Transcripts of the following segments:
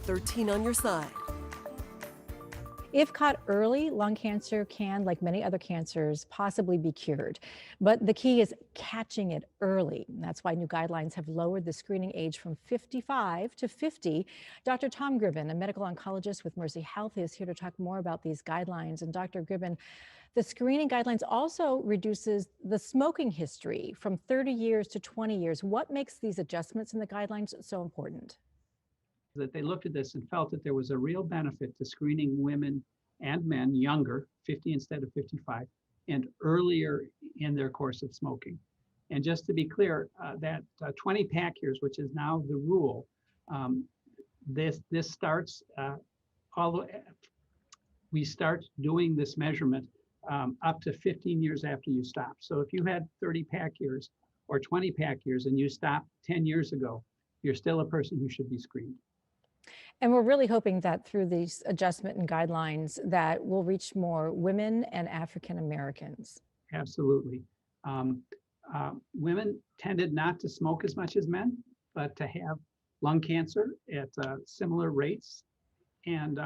13 on your side. If caught early, lung cancer can, like many other cancers, possibly be cured. But the key is catching it early. And that's why new guidelines have lowered the screening age from 55 to 50. Dr. Tom Gribbin, a medical oncologist with Mercy Health, is here to talk more about these guidelines. And Dr. Gribbin, the screening guidelines also reduces the smoking history from 30 years to 20 years. What makes these adjustments in the guidelines so important? That they looked at this and felt that there was a real benefit to screening women and men younger, 50 instead of 55, and earlier in their course of smoking. And just to be clear, that 20 pack years, which is now the rule, this starts, we start doing this measurement up to 15 years after you stop. So if you had 30 pack years or 20 pack years and you stopped 10 years ago, you're still a person who should be screened. And we're really hoping that through these adjustment and guidelines that we'll reach more women and African Americans. Absolutely. Women tended not to smoke as much as men, but to have lung cancer at similar rates and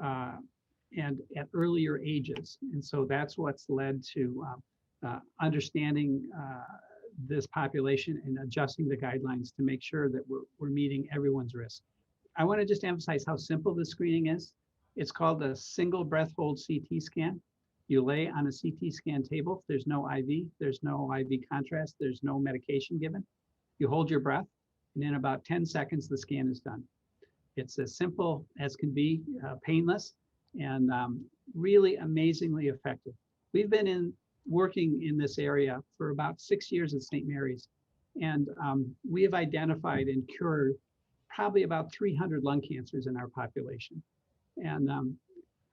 at earlier ages. And so that's what's led to understanding this population and adjusting the guidelines to make sure that we're meeting everyone's risk. I want to just emphasize how simple the screening is. It's called a single breath hold CT scan. You lay on a CT scan table. There's no IV, there's no IV contrast, there's no medication given. You hold your breath, and in about 10 seconds, the scan is done. It's as simple as can be, painless, and really amazingly effective. We've been working in this area for about 6 years at St. Mary's, and we have identified and cured probably about 300 lung cancers in our population. And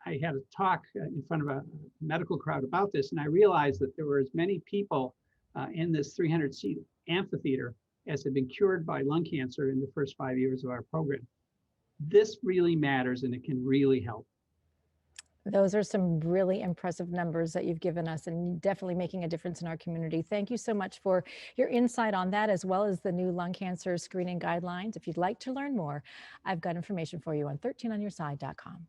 I had a talk in front of a medical crowd about this, and I realized that there were as many people in this 300-seat amphitheater as had been cured by lung cancer in the first 5 years of our program. This really matters, and it can really help. Those are some really impressive numbers that you've given us and definitely making a difference in our community. Thank you so much for your insight on that, as well as the new lung cancer screening guidelines. If you'd like to learn more, I've got information for you on 13onyourside.com.